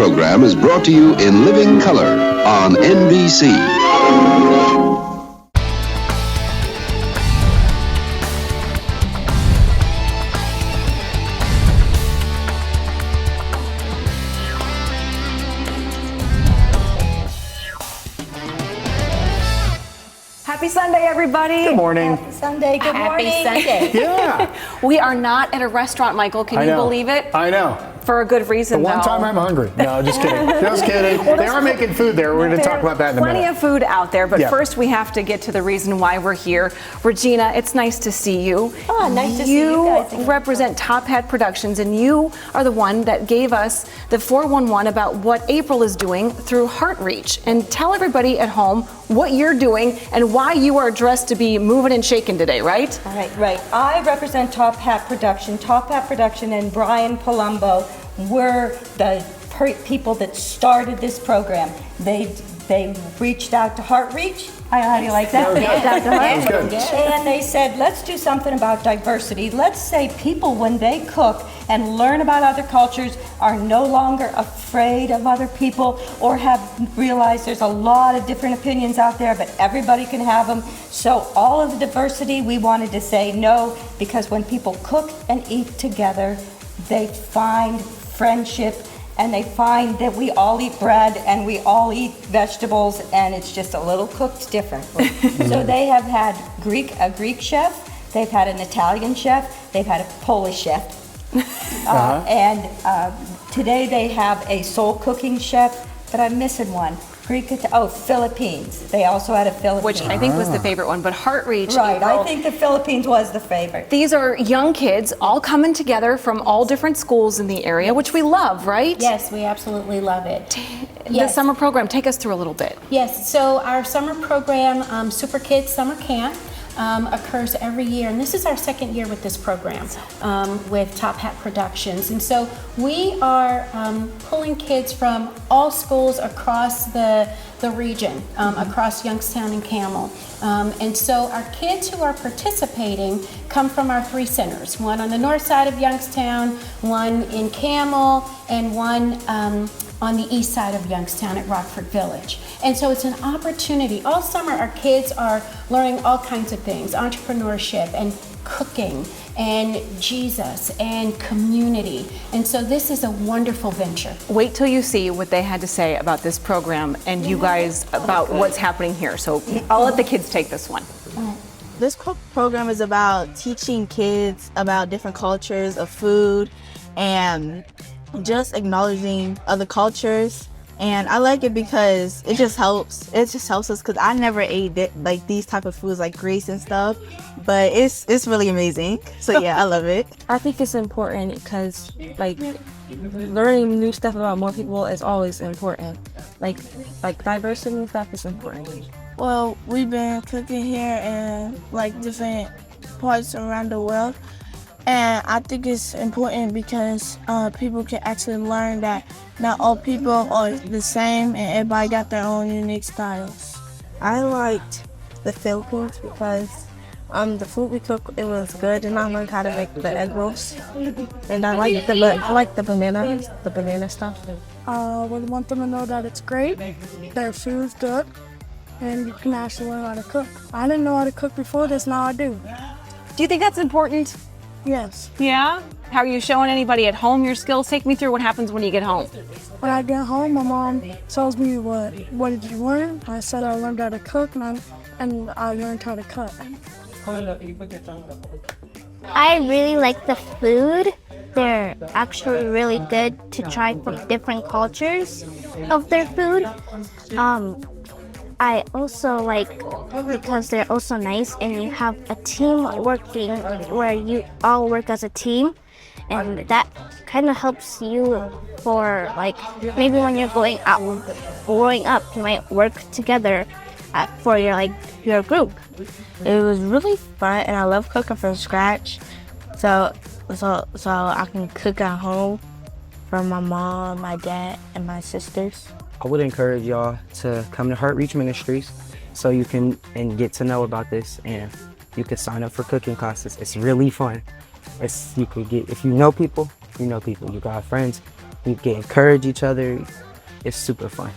program is brought to you in living color on NBC. Happy Sunday, everybody. Good morning. Happy Sunday. Good morning. Happy Sunday. Yeah. We are not at a restaurant, Michael. Can you believe it? I know. For a good reason, The one though. time I'm hungry. No, just kidding. Just kidding. They are making food there. We're going to talk about that in a minute. Plenty of food out there, but Yeah. first we have to get to the reason why we're here. Regina, it's nice to see you. Oh, nice to see you guys again. You represent Top Hat Productions, and you are the one that gave us the 411 about what April is doing through Heart Reach. And tell everybody at home what you're doing and why you are dressed to be moving and shaking today, right? Right. I represent Top Hat Production. Top Hat Production and Brian Palumbo were the people that started this program. They reached out to Heart Reach. How do you like that? That was good. And they said, let's do something about diversity. Let's say people, when they cook and learn about other cultures, are no longer afraid of other people or have realized there's a lot of different opinions out there, but everybody can have them. So all of the diversity, we wanted to say no, because when people cook and eat together, they find friendship, and they find that we all eat bread and we all eat vegetables, and it's just a little cooked differently. So they have had a Greek chef, they've had an Italian chef, they've had a Polish chef, and today they have a soul cooking chef, but I'm missing one. Philippines. They also had a Philippines. Which I think was the favorite one, but Heart Reach. Right, April, I think the Philippines was the favorite. these are young kids all coming together from all different schools in the area, which we love, right? Yes, we absolutely love it. The Yes. summer program, take us through a little bit. Yes, so our summer program, Super Kids Summer Camp, occurs every year, and this is our second year with this program with Top Hat Productions. And so we are pulling kids from all schools across the region, across Youngstown and Camel. And so our kids who are participating come from our three centers, one on the north side of Youngstown, one in Camel, and one on the east side of Youngstown at Rockford Village. And so it's an opportunity. All summer our kids are learning all kinds of things, entrepreneurship and cooking and Jesus and community. And so this is a wonderful venture. Wait till you see what they had to say about this program and you guys about what's happening here. So I'll let the kids take this one. This program is about teaching kids about different cultures of food and just acknowledging other cultures. And I like it because it just helps us, because I never ate like these type of foods like grits and stuff, but it's really amazing. So yeah, I love it. I think it's important because like learning new stuff about more people is always important. Like diversity and stuff is important. Well, we've been cooking here in like different parts around the world, and I think it's important because people can actually learn that not all people are the same and everybody got their own unique styles. I liked the Philippines because the food we cooked, it was good, and I learned how to make the egg rolls. And I like the banana stuff. We want them to know that it's great, their food's good, and you can actually learn how to cook. I didn't know how to cook before this, now I do. Do you think that's important? Yes. Yeah? How are you showing anybody at home your skills? Take me through what happens when you get home. When I get home, my mom tells me what did you learn? I said I learned how to cook, and I learned how to cut. I really like the food. They're actually really good to try from different cultures of their food. I also like because they're also nice, and you have a team working where you all work as a team, and that kind of helps you for like maybe when you're growing up, you might work together for your group. It was really fun, and I love cooking from scratch. So I can cook at home for my mom, my dad, and my sisters. I would encourage y'all to come to Heart Reach Ministries so you can get to know about this, and you can sign up for cooking classes. It's really fun. If you know people, you got friends, We can encourage each other. It's super fun.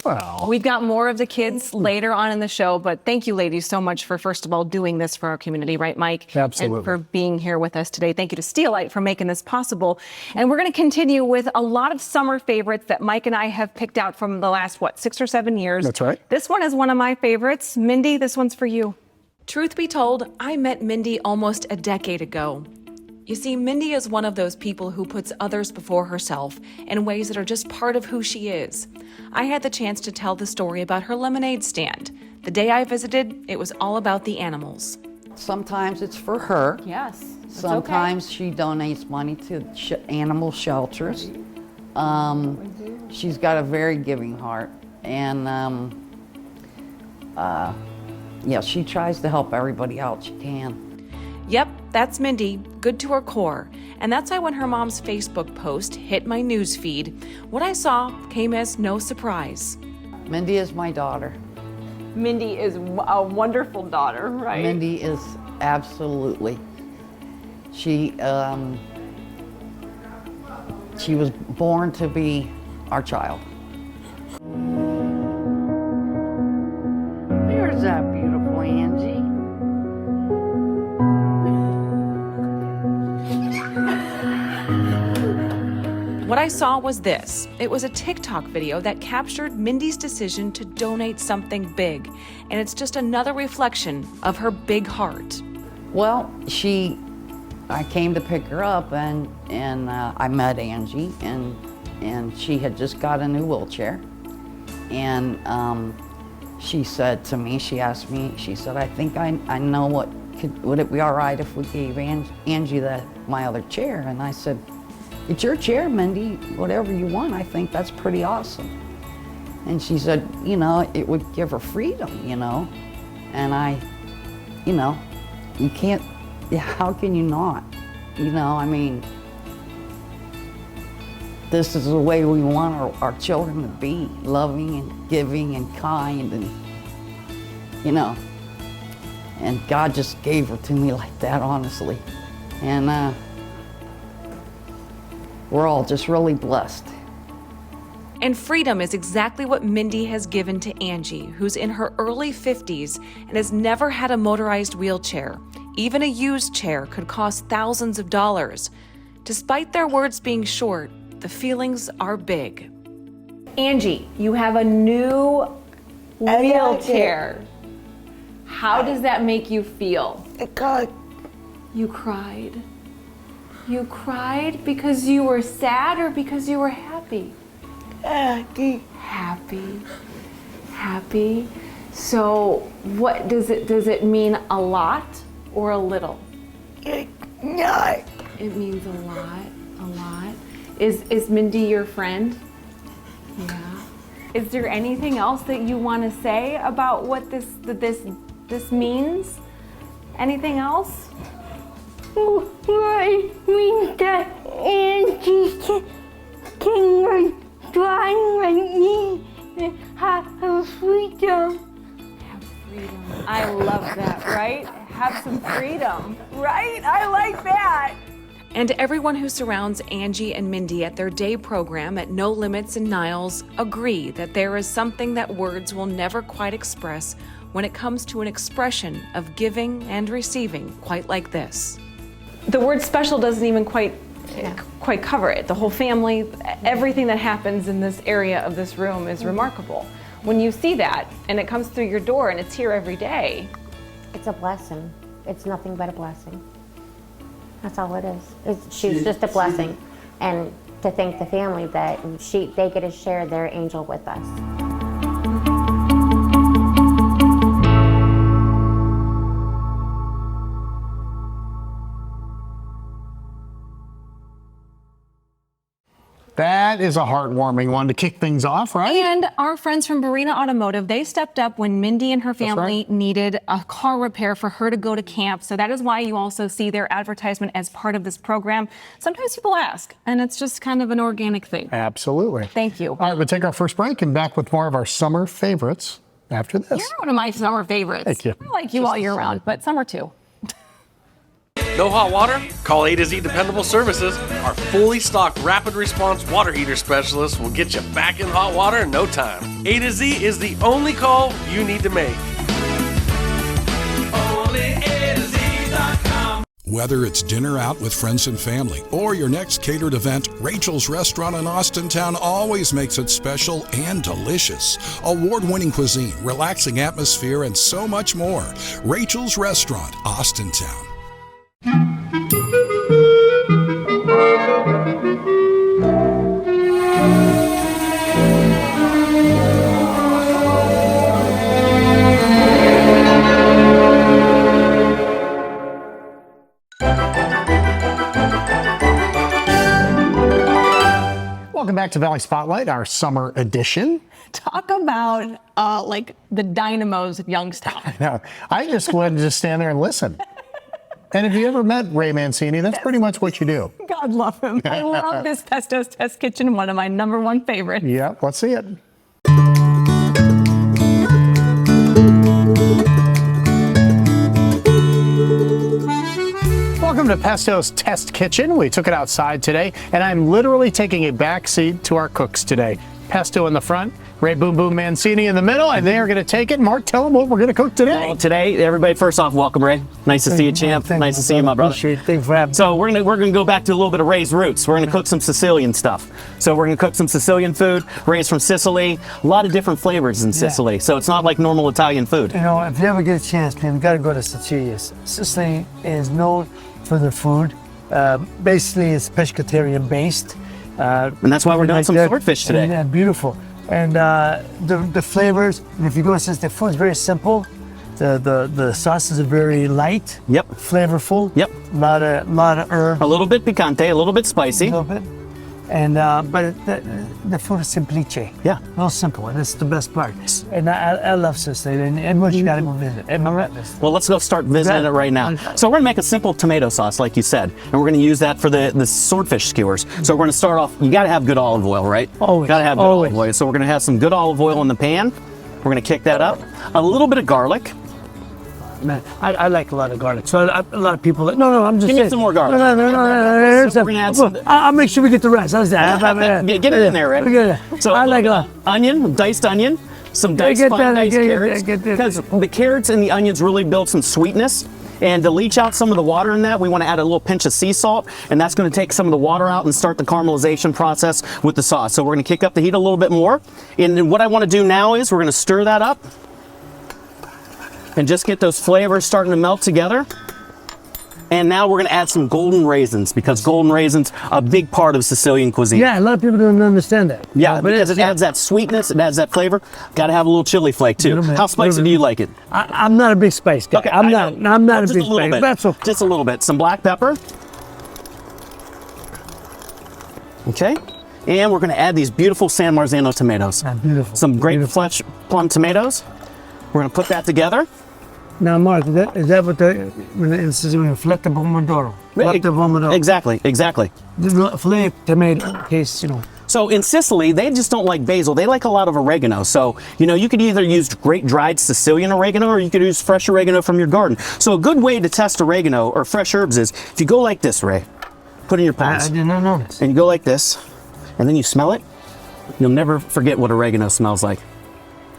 Well, We've got more of the kids later on in the show, but thank you, ladies, so much for, first of all, doing this for our community, right, Mike? Absolutely. And for being here with us today. Thank you to Steelite for making this possible. And we're going to continue with a lot of summer favorites that Mike and I have picked out from the last, 6 or 7 years. That's right. This one is one of my favorites. Mindy, this one's for you. Truth be told, I met Mindy almost a decade ago. You see, Mindy is one of those people who puts others before herself in ways that are just part of who she is. I had the chance to tell the story about her lemonade stand. The day I visited, it was all about the animals. Sometimes it's for her. Yes. Sometimes she donates money to animal shelters. She's got a very giving heart. And yeah, she tries to help everybody out she can. Yep, that's Mindy, good to her core. And that's why when her mom's Facebook post hit my news feed, what I saw came as no surprise. Mindy is my daughter. Mindy is a wonderful daughter, right? Mindy is absolutely. She was born to be our child. There's that beautiful Angie. What I saw was this. It was a TikTok video that captured Mindy's decision to donate something big. And it's just another reflection of her big heart. Well, I came to pick her up and I met Angie and she had just got a new wheelchair. And she said to me, she asked me, she said, I think I know would it be all right if we gave Angie my other chair? And I said, it's your chair, Mindy, whatever you want. I think that's pretty awesome. And she said, you know, it would give her freedom, you know. And you can't, how can you not? You know, I mean, this is the way we want our children to be, loving and giving and kind and, you know. And God just gave her to me like that, honestly. And we're all just really blessed. And freedom is exactly what Mindy has given to Angie, who's in her early 50s and has never had a motorized wheelchair. Even a used chair could cost thousands of dollars. Despite their words being short, the feelings are big. Angie, you have a new wheelchair. How does that make you feel? I cried. You cried. You cried because you were sad or because you were happy? Happy. Happy. Happy. So what does it mean, a lot or a little? No. It means a lot, a lot. Is Mindy your friend? Yeah. Is there anything else that you want to say about what this means? Anything else? Right, means that Angie can drive like me and have freedom. Have freedom. I love that, right? Have some freedom, right? I like that. And to everyone who surrounds Angie and Mindy at their day program at No Limits in Niles agree that there is something that words will never quite express when it comes to an expression of giving and receiving quite like this. The word special doesn't even quite cover it. The whole family, everything that happens in this area of this room is remarkable. When you see that and it comes through your door and it's here every day. It's a blessing. It's nothing but a blessing. That's all it is. She's just a blessing. And to thank the family that they get to share their angel with us. That is a heartwarming one to kick things off, right? And our friends from Barina Automotive, they stepped up when Mindy and her family needed a car repair for her to go to camp. So that is why you also see their advertisement as part of this program. Sometimes people ask, and it's just kind of an organic thing. Absolutely. Thank you. All right, we'll take our first break and back with more of our summer favorites after this. You're one of my summer favorites. Thank you. I like you all year round, but summer too. No hot water? Call A to Z Dependable Services. Our fully stocked rapid response water heater specialist will get you back in hot water in no time. A to Z is the only call you need to make. Only A to Z.com. Whether it's dinner out with friends and family or your next catered event, Rachel's Restaurant in Austintown always makes it special and delicious. Award-winning cuisine, relaxing atmosphere, and so much more. Rachel's Restaurant, Austintown. Welcome back to Valley Spotlight, our summer edition. Talk about like the dynamos of Youngstown. Now, I just wanted to just stand there and listen. And if you ever met Ray Mancini, that's pretty much what you do. God love him. I love this Pesto's Test Kitchen, one of my #1 favorites. Yeah, let's see it. Welcome to Pesto's Test Kitchen. We took it outside today, and I'm literally taking a back seat to our cooks today. Pesto in the front, Ray Boom Boom Mancini in the middle, and they are going to take it. Mark, tell them what we're going to cook today. Well, today, everybody, first off, welcome, Ray. Nice to see you, champ. Nice to see you, my brother. Thanks for having me. So we're gonna go back to a little bit of Ray's roots. We're gonna cook some Sicilian stuff. So we're gonna cook some Sicilian food. Ray's from Sicily. A lot of different flavors in Sicily. So it's not like normal Italian food. You know, if you ever get a chance, man, you got to go to Sicily. Sicily is known for their food. Basically, it's pescatarian based. And that's why we're doing some swordfish today. Yeah, beautiful. And the flavors, and if you go, since the food's very simple, the sauces are very light. Yep. Flavorful. Yep. A lot of herbs. A little bit picante, a little bit spicy. A little bit. And but the food is simplice. Yeah. Real simple, and that's the best part. And I love Sicily, and everyone you gotta go visit. Well, let's go start visiting it right now. So we're gonna make a simple tomato sauce, like you said, and we're gonna use that for the swordfish skewers. So we're gonna start off. You gotta have good olive oil, right? Always. Gotta have good olive oil. So we're gonna have some good olive oil in the pan. We're gonna kick that up. A little bit of garlic. Man, I like a lot of garlic. So a lot of people. No, I'm just Give saying. me some more garlic. No. So we're gonna add some. I'll make sure we get the rest. How's that? Get it in there, right? So I like a lot. Onion, diced onion, some diced carrots. Because the carrots and the onions really build some sweetness. And to leach out some of the water in that, we want to add a little pinch of sea salt, and that's going to take some of the water out and start the caramelization process with the sauce. So we're going to kick up the heat a little bit more. And then what I want to do now is we're going to stir that up and just get those flavors starting to melt together. And now we're going to add some golden raisins, because golden raisins are a big part of Sicilian cuisine. Yeah, a lot of people don't understand that. Yeah, because it adds that sweetness, it adds that flavor. Got to have a little chili flake too. How spicy do you like it? I'm not a big spice guy. Okay, I'm not a big spice. That's okay. Just a little bit. Some black pepper. Okay. And we're going to add these beautiful San Marzano tomatoes. Beautiful. Some great flesh plum tomatoes. We're going to put that together. Now, Mark, is that what when it says fletta pomodoro? Fletta pomodoro. Exactly. The flavored tomato case, you know. So in Sicily, they just don't like basil. They like a lot of oregano. So, you know, you could either use great dried Sicilian oregano, or you could use fresh oregano from your garden. So a good way to test oregano or fresh herbs is if you go like this, Ray, put in your palms. I did not know this. And you go like this, and then you smell it. You'll never forget what oregano smells like.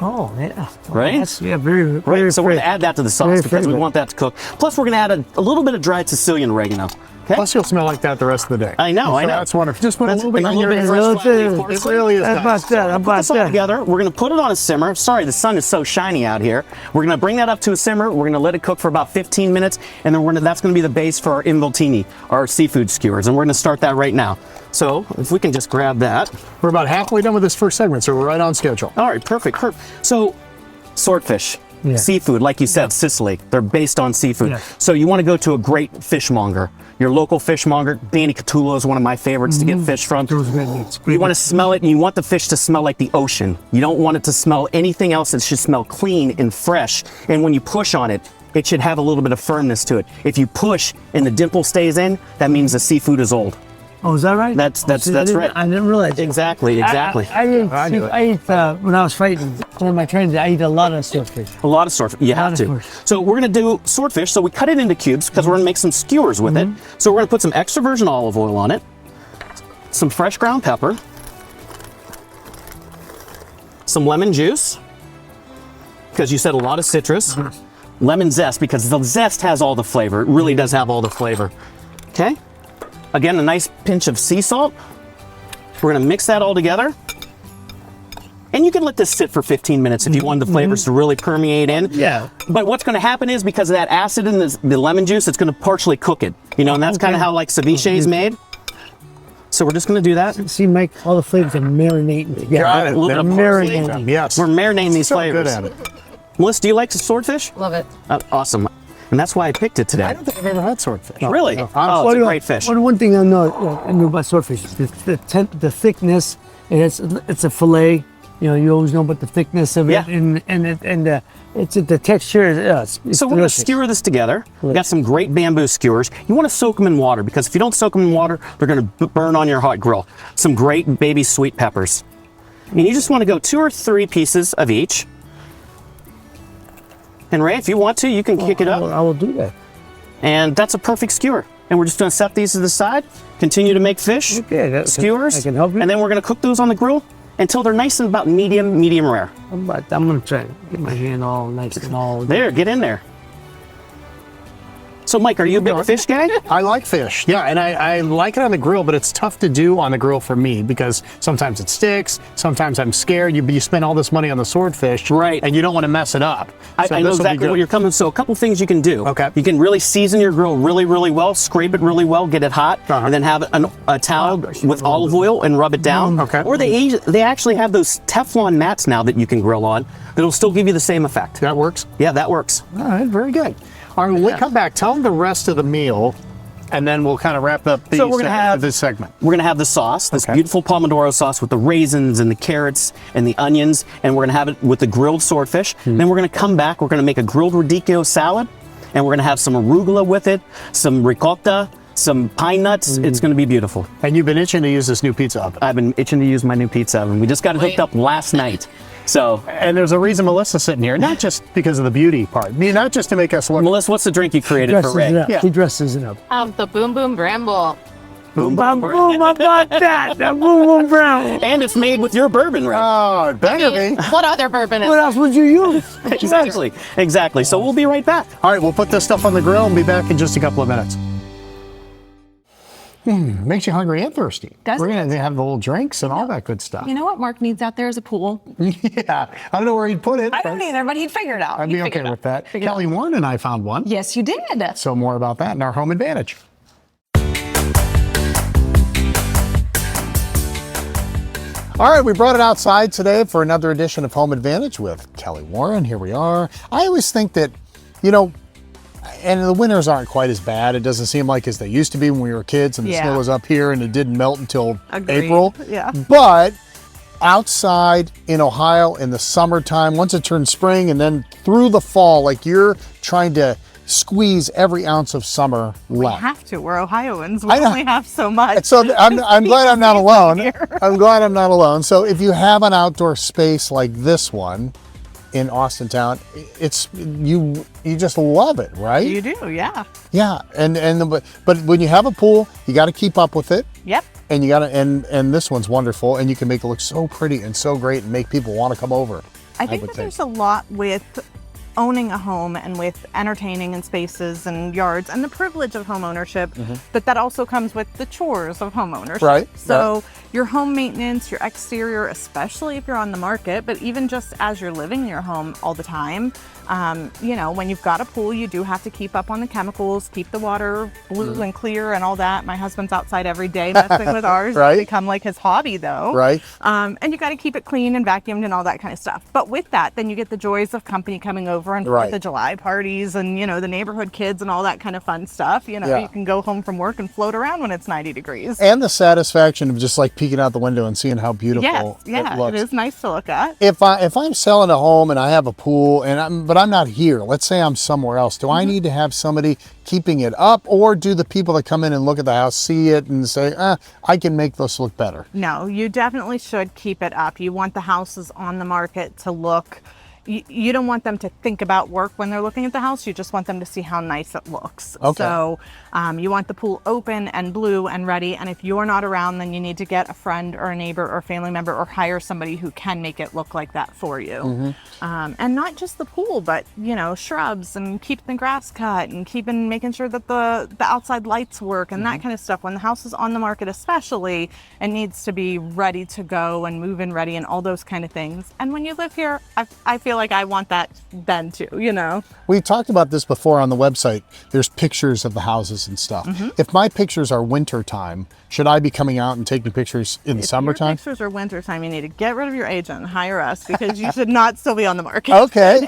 Oh, yeah. Right? Very right. So we're going to add that to the sauce because we want that to cook. Plus, we're going to add a little bit of dried Sicilian oregano. Okay? Plus, you'll smell like that the rest of the day. I know. That's wonderful. Just put a little bit in your It really is nice. Put this all together. We're going to put it on a simmer. Sorry, the sun is so shiny out here. We're going to bring that up to a simmer. We're going to let it cook for about 15 minutes, and then that's going to be the base for our involtini, our seafood skewers, and we're going to start that right now. So if we can just grab that. We're about halfway done with this first segment, so we're right on schedule. All right, perfect. So swordfish. Yeah. Seafood, like you said, Sicily, they're based on seafood. Yeah. So you want to go to a great fishmonger. Your local fishmonger, Danny Catullo is one of my favorites to get fish from. You want to smell it, and you want the fish to smell like the ocean. You don't want it to smell anything else. It should smell clean and fresh. And when you push on it, it should have a little bit of firmness to it. If you push and the dimple stays in, that means the seafood is old. Oh, is that right? That's See, right. I didn't realize. Exactly. I ate when I was fighting for my training. I eat a lot of swordfish. A lot of swordfish. You have to. So we're going to do swordfish. So we cut it into cubes because we're going to make some skewers with it. So we're going to put some extra virgin olive oil on it, some fresh ground pepper, some lemon juice, because you said a lot of citrus, lemon zest, because the zest has all the flavor. It really does have all the flavor. Okay. Again, a nice pinch of sea salt. We're going to mix that all together. And you can let this sit for 15 minutes if you want the flavors to really permeate in. Yeah. But what's going to happen is because of that acid in the lemon juice, it's going to partially cook it. You know, and that's kind of how like ceviche is made. So we're just going to do that. See, Mike, all the flavors are marinating together. Got it. They're marinating. Yes. We're marinating these flavors. Good at it. Melissa, do you like swordfish? Love it. Awesome. And that's why I picked it today. I don't think I've ever had swordfish. Really? No, Oh, it's a great fish. One thing I know about swordfish, the thickness. It's a fillet. You know, you always know about the thickness of it, and the texture. It's So we're going to delicious. skewer this together. We got some great bamboo skewers. You want to soak them in water because if you don't soak them in water, they're going to burn on your hot grill. Some great baby sweet peppers. And you just want to go 2 or 3 pieces of each. And Ray, if you want to, you can kick it up. I will do that. And that's a perfect skewer. And we're just going to set these to the side, continue to make fish, skewers, I can help you. and then we're going to cook those on the grill until they're nice and about medium rare. I'm going to try to get my hand all nice and all. There, get in there. So, Mike, are you a big fish guy? I like fish, yeah, and I like it on the grill, but it's tough to do on the grill for me because sometimes it sticks, sometimes I'm scared. You spend all this money on the swordfish, right? And you don't want to mess it up. So I know exactly what you're coming. So, a couple things you can do. Okay. You can really season your grill really well, scrape it really well, get it hot, and then have a towel with olive oil and rub it down. Okay. Or they actually have those Teflon mats now that you can grill on that'll still give you the same effect. That works? Yeah, that works. All right, very good. All right, when we come back, tell them the rest of the meal, and then we'll kind of wrap up this segment. We're going to have the sauce, this beautiful pomodoro sauce with the raisins and the carrots and the onions, and we're going to have it with the grilled swordfish. Then we're going to come back, we're going to make a grilled radicchio salad, and we're going to have some arugula with it, some ricotta, some pine nuts. It's going to be beautiful. And you've been itching to use this new pizza oven. I've been itching to use my new pizza oven. We just got it hooked up last night. So, and there's a reason Melissa's sitting here, not just because of the beauty part. I mean, not just to make us look. Melissa, what's the drink you created for Ray? Yeah. He dresses it up. The Boom Boom Bramble. Boom, boom, boom, I got that. That boom, boom, brown. And it's made with your bourbon, Ray. Oh, it better be. What other bourbon is What else would you use? Exactly. So we'll be right back. All right, we'll put this stuff on the grill and be back in just a couple of minutes. Makes you hungry and thirsty. Does We're going to have the little drinks and all that good stuff. You know what Mark needs out there is a pool. Yeah, I don't know where he'd put it. I don't either, but he'd figure it out. I'd be okay with that. Kelly Warren and I found one. Yes, you did. So more about that in our Home Advantage. All right, we brought it outside today for another edition of Home Advantage with Kelly Warren. Here we are. I always think that, you know, and the winters aren't quite as bad. It doesn't seem like as they used to be when we were kids and the snow was up here and it didn't melt until April. Yeah. But outside in Ohio in the summertime, once it turns spring and then through the fall, like you're trying to squeeze every ounce of summer left. We have to. We're Ohioans. We only have so much. So I'm glad I'm not alone. I'm glad I'm not alone. So if you have an outdoor space like this one in Austintown, it's you just love it, right? You do, yeah. Yeah, but when you have a pool, you got to keep up with it. Yep. And you got to and this one's wonderful, and you can make it look so pretty and so great and make people want to come over. I think that there's a lot with owning a home and with entertaining in spaces and yards and the privilege of home ownership, that also comes with the chores of home ownership. Right. So your home maintenance, your exterior, especially if you're on the market, but even just as you're living in your home all the time, you know, when you've got a pool, you do have to keep up on the chemicals, keep the water blue and clear and all that. My husband's outside every day messing with ours. Right. It's become like his hobby though. Right. And you got to keep it clean and vacuumed and all that kind of stuff. But with that, then you get the joys of company coming over run Right. 4th of July parties and, you know, the neighborhood kids and all that kind of fun stuff. You know, Yeah. you can go home from work and float around when it's 90 degrees. And the satisfaction of just like peeking out the window and seeing how beautiful Yes, it looks. it is nice to look at. If I'm selling a home and I have a pool but I'm not here, let's say I'm somewhere else, do I need to have somebody keeping it up, or do the people that come in and look at the house see it and say, I can make this look better? No, you definitely should keep it up. You want the houses on the market to look, you don't want them to think about work when they're looking at the house. You just want them to see how nice it looks. Okay. So you want the pool open and blue and ready. And if you're not around, then you need to get a friend or a neighbor or a family member or hire somebody who can make it look like that for you. And not just the pool, but, you know, shrubs and keeping the grass cut and making sure that the outside lights work and that kind of stuff. When the house is on the market especially, it needs to be ready to go and move-in ready and all those kind of things. And when you live here, I feel like I want that then too, you know. We talked about this before on the website. There's pictures of the houses and stuff. If my pictures are winter time, should I be coming out and taking pictures in the summertime? If your pictures are winter time, you need to get rid of your agent and hire us, because you should not still be on the market. Okay.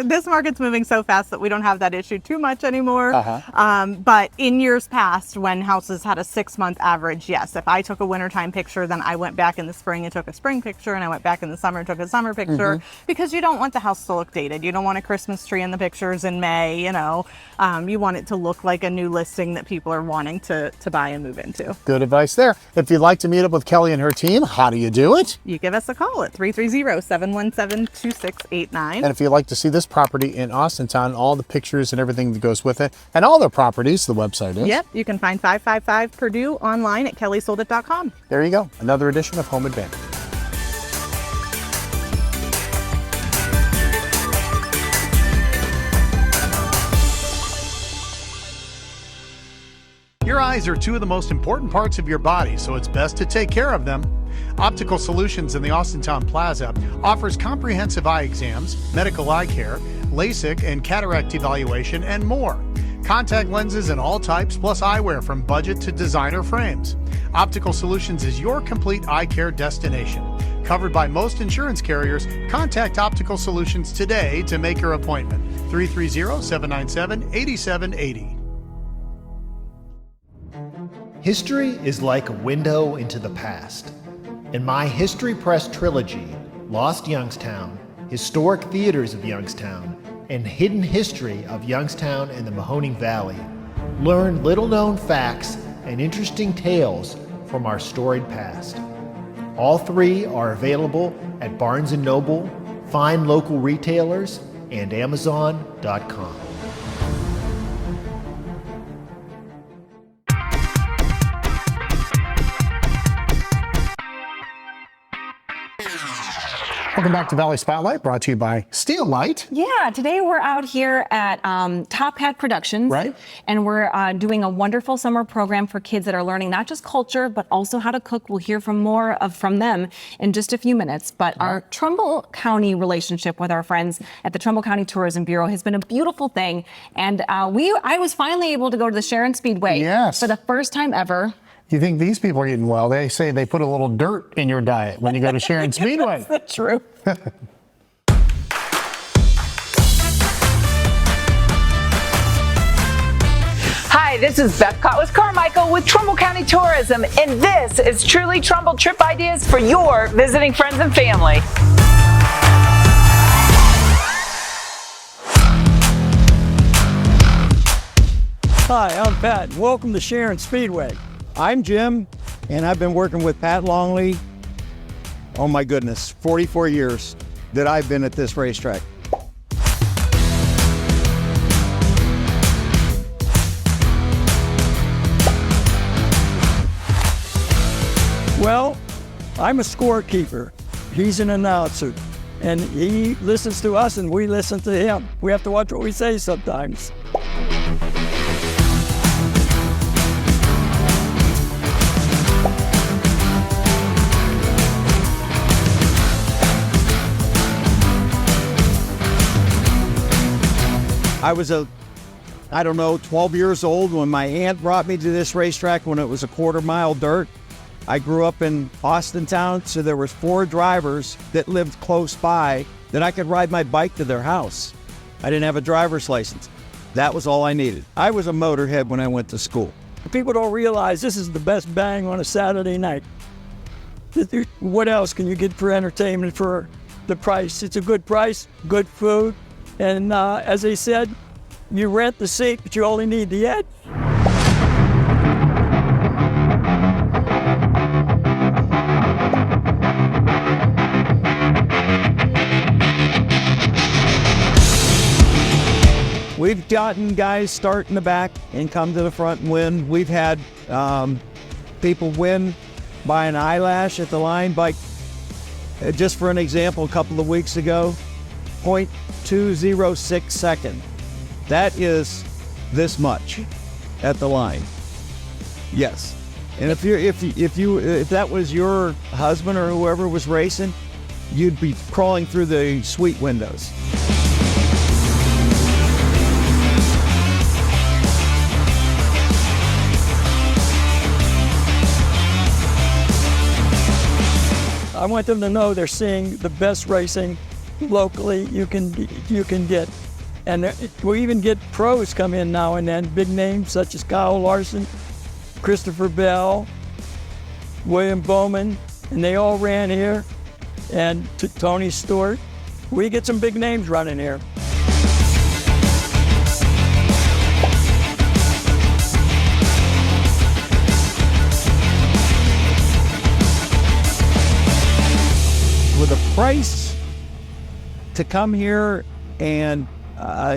This market's moving so fast that we don't have that issue too much anymore. But in years past, when houses had a 6-month average, yes, if I took a wintertime picture, then I went back in the spring and took a spring picture, and I went back in the summer and took a summer picture, because you don't want the house to look dated. You don't want a Christmas tree in the pictures in May, you know. You want it to look like a new listing that people are wanting to buy and move into. Good advice there. If you'd like to meet up with Kelly and her team, how do you do it? You give us a call at 330-717-2689. And if you'd like to see this property in Austintown, all the pictures and everything that goes with it, and all their properties, the website is. Yep, you can find 555 Purdue online at kellysoldit.com. There you go. Another edition of Home Advantage. Your eyes are two of the most important parts of your body, so it's best to take care of them. Optical Solutions in the Austintown Plaza offers comprehensive eye exams, medical eye care, LASIK and cataract evaluation, and more. Contact lenses in all types, plus eyewear from budget to designer frames. Optical Solutions is your complete eye care destination. Covered by most insurance carriers, contact Optical Solutions today to make your appointment. 330-797-8780. History is like a window into the past. In my History Press trilogy, Lost Youngstown, Historic Theaters of Youngstown, and Hidden History of Youngstown and the Mahoning Valley, learn little-known facts and interesting tales from our storied past. All three are available at Barnes & Noble, fine local retailers, and Amazon.com. Welcome back to Valley Spotlight, brought to you by Steelite. Yeah, today we're out here at Top Hat Productions. Right. And we're doing a wonderful summer program for kids that are learning not just culture, but also how to cook. We'll hear from them in just a few minutes. But our Trumbull County relationship with our friends at the Trumbull County Tourism Bureau has been a beautiful thing. And I was finally able to go to the Sharon Speedway for the first time ever. You think these people are eating well? They say they put a little dirt in your diet when you go to Sharon Speedway. That's true. Hi, this is Beth Cotwas Carmichael with Trumbull County Tourism, and this is Truly Trumbull Trip Ideas for your visiting friends and family. Hi, I'm Pat. Welcome to Sharon Speedway. I'm Jim, and I've been working with Pat Longley, oh my goodness, 44 years that I've been at this racetrack. Well, I'm a scorekeeper. He's an announcer, and he listens to us and we listen to him. We have to watch what we say sometimes. I was 12 years old when my aunt brought me to this racetrack when it was a quarter-mile dirt. I grew up in Austintown, so there was 4 drivers that lived close by that I could ride my bike to their house. I didn't have a driver's license. That was all I needed. I was a motorhead when I went to school. People don't realize this is the best bang on a Saturday night. What else can you get for entertainment for the price? It's a good price, good food, and as they said, you rent the seat, but you only need the edge. We've gotten guys start in the back and come to the front and win. We've had people win by an eyelash at the line. By just for an example, a couple of weeks ago, 0.206 second. That is this much at the line. Yes, and if that was your husband or whoever was racing, you'd be crawling through the suite windows. I want them to know they're seeing the best racing locally you can get. And we even get pros come in now and then, big names such as Kyle Larson, Christopher Bell, William Bowman, and they all ran here, and Tony Stewart. We get some big names running here. With a price to come here and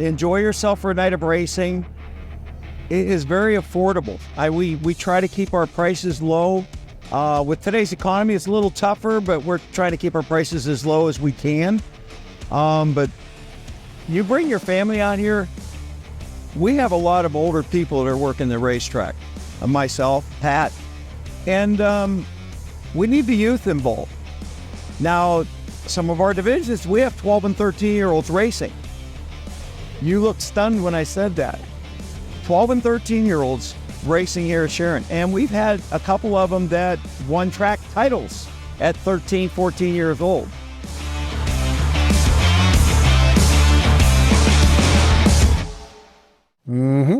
enjoy yourself for a night of racing, it is very affordable. We try to keep our prices low. With today's economy, it's a little tougher, but we're trying to keep our prices as low as we can. But you bring your family out here, we have a lot of older people that are working the racetrack. Myself, Pat, and we need the youth involved. Now, some of our divisions, we have 12 and 13-year-olds racing. You looked stunned when I said that. 12 and 13-year-olds racing here at Sharon. And we've had a couple of them that won track titles at 13, 14 years old.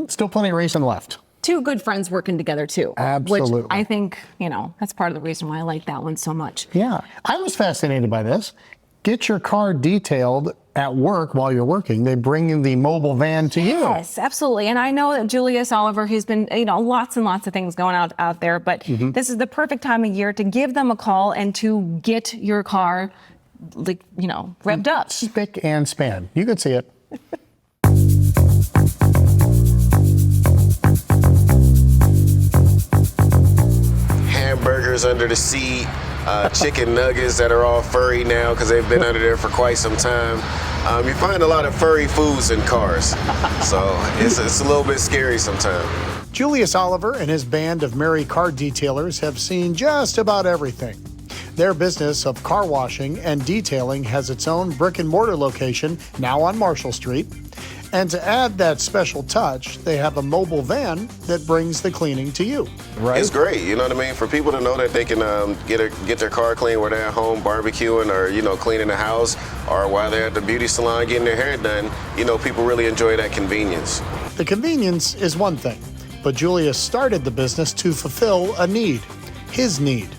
Still plenty of racing left. Two good friends working together too. Absolutely. Which I think, that's part of the reason why I like that one so much. Yeah, I was fascinated by this. Get your car detailed at work while you're working. They bring in the mobile van to you. Yes, absolutely. And I know that Julius Oliver, he's been, lots and lots of things going out there, but this is the perfect time of year to give them a call and to get your car, revved up. Spick and span. You could see it. Hamburgers under the seat, chicken nuggets that are all furry now because they've been under there for quite some time. You find a lot of furry foods in cars, so it's a little bit scary sometimes. Julius Oliver and his band of merry car detailers have seen just about everything. Their business of car washing and detailing has its own brick and mortar location now on Marshall Street. And to add that special touch, they have a mobile van that brings the cleaning to you. Right? It's great, you know what I mean? For people to know that they can get their car clean while they're at home barbecuing or, cleaning the house, or while they're at the beauty salon getting their hair done, people really enjoy that convenience. The convenience is one thing, but Julius started the business to fulfill a need, his need.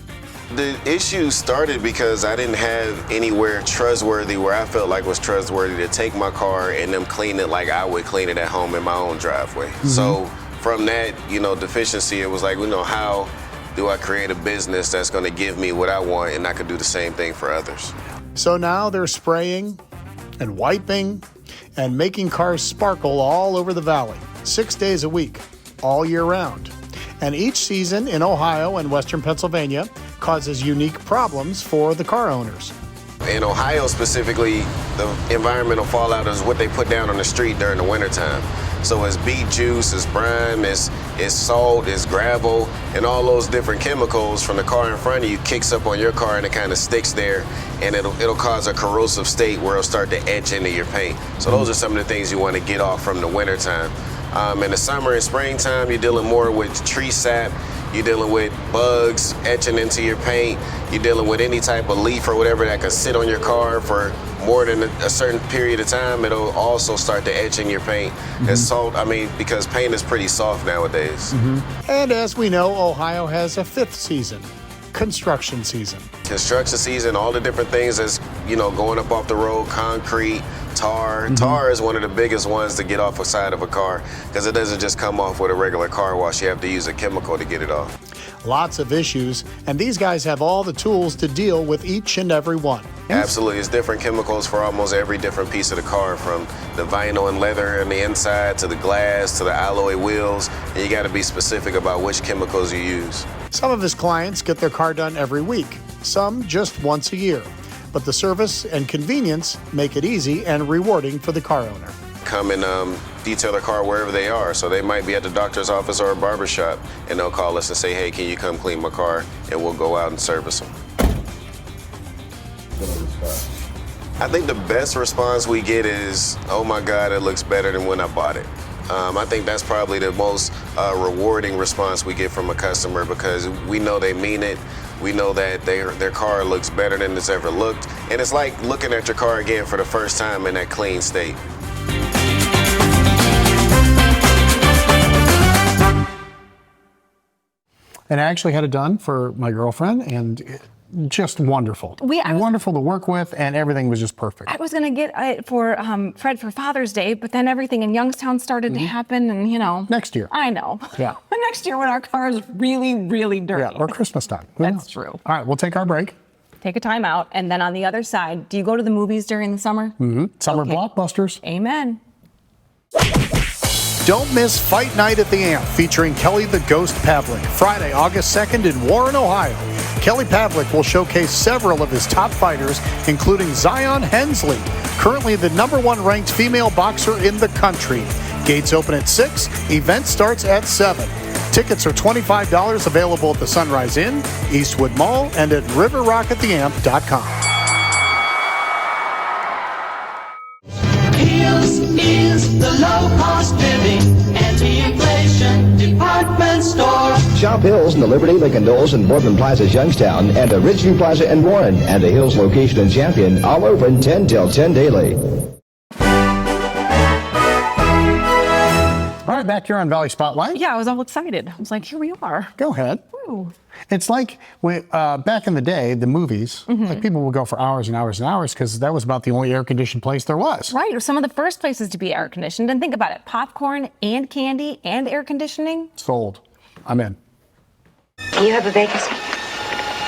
The issue started because I didn't have anywhere trustworthy where I felt like was trustworthy to take my car and them clean it like I would clean it at home in my own driveway. So from that, deficiency, it was like, how do I create a business that's going to give me what I want and I could do the same thing for others? So now they're spraying and wiping and making cars sparkle all over the valley, 6 days a week, all year round. And each season in Ohio and Western Pennsylvania causes unique problems for the car owners. In Ohio specifically, the environmental fallout is what they put down on the street during the wintertime. So it's beet juice, it's brine, it's salt, it's gravel, and all those different chemicals from the car in front of you kicks up on your car and it kind of sticks there, and it'll cause a corrosive state where it'll start to etch into your paint. So those are some of the things you want to get off from the wintertime. In the summer and springtime, you're dealing more with tree sap. You're dealing with bugs etching into your paint. You're dealing with any type of leaf or whatever that can sit on your car for more than a certain period of time. It'll also start to etch in your paint. And salt, because paint is pretty soft nowadays. And as we know, Ohio has a 5th season, construction season. Construction season, all the different things that's, going up off the road, concrete, tar. Tar is one of the biggest ones to get off the side of a car because it doesn't just come off with a regular car wash. You have to use a chemical to get it off. Lots of issues, and these guys have all the tools to deal with each and every one. Absolutely. It's different chemicals for almost every different piece of the car, from the vinyl and leather on the inside to the glass to the alloy wheels, and you got to be specific about which chemicals you use. Some of his clients get their car done every week, some just once a year. But the service and convenience make it easy and rewarding for the car owner. Come and detail their car wherever they are. So they might be at the doctor's office or a barber shop, and they'll call us and say, hey, can you come clean my car? And we'll go out and service them. I think the best response we get is, oh my God, it looks better than when I bought it. I think that's probably the most rewarding response we get from a customer because we know they mean it. We know that their car looks better than it's ever looked. And it's like looking at your car again for the first time in that clean state. And I actually had it done for my girlfriend, and just wonderful. Wonderful to work with, and everything was just perfect. I was going to get it for Fred for Father's Day, but then everything in Youngstown started to happen, and Next year. I know. Yeah. But next year when our car is really, really dirty. Yeah, or Christmas time. That's true. All right, we'll take our break. Take a time out, and then on the other side, do you go to the movies during the summer? Summer blockbusters. Amen. Don't miss Fight Night at the Amp featuring Kelly the Ghost Pavlik, Friday, August 2nd in Warren, Ohio. Kelly Pavlik will showcase several of his top fighters, including Zion Hensley, currently the #1 ranked female boxer in the country. Gates open at 6, event starts at 7. Tickets are $25, available at the Sunrise Inn, Eastwood Mall, and at riverrockattheamp.com. Heels is the low-cost living anti-inflation department store. Shop Hills in the Liberty, Lincoln Knowles, and Boardman Plaza, Youngstown, and the Ridgeview Plaza in Warren, and the Hills location in Champion, all open 10 till 10 daily. All right, back here on Valley Spotlight. Yeah, I was all excited. I was like, here we are. Go ahead. Ooh. It's like back in the day, the movies, like people would go for hours and hours and hours because that was about the only air-conditioned place there was. Right, or some of the first places to be air conditioned. And think about it, popcorn and candy and air conditioning. Sold. I'm in. You have a vacancy?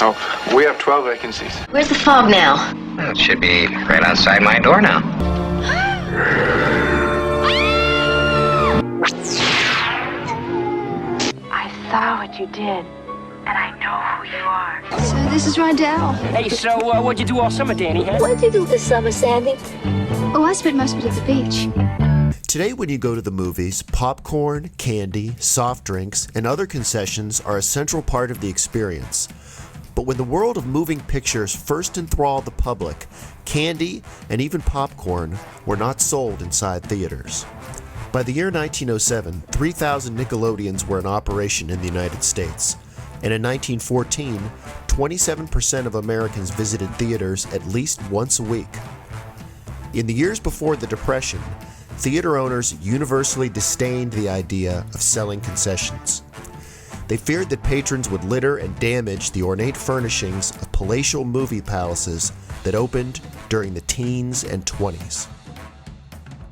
Oh, we have 12 vacancies. Where's the fob now? Well, it should be right outside my door now. I saw what you did, and I know who you are. So this is Rondell. Hey, so what'd you do all summer, Danny? Huh? What'd you do this summer, Sandy? Oh, I spent most of it at the beach. Today, when you go to the movies, popcorn, candy, soft drinks, and other concessions are a central part of the experience. But when the world of moving pictures first enthralled the public, candy and even popcorn were not sold inside theaters. By the year 1907, 3,000 Nickelodeons were in operation in the United States. And in 1914, 27% of Americans visited theaters at least once a week. In the years before the Depression, theater owners universally disdained the idea of selling concessions. They feared that patrons would litter and damage the ornate furnishings of palatial movie palaces that opened during the teens and 20s.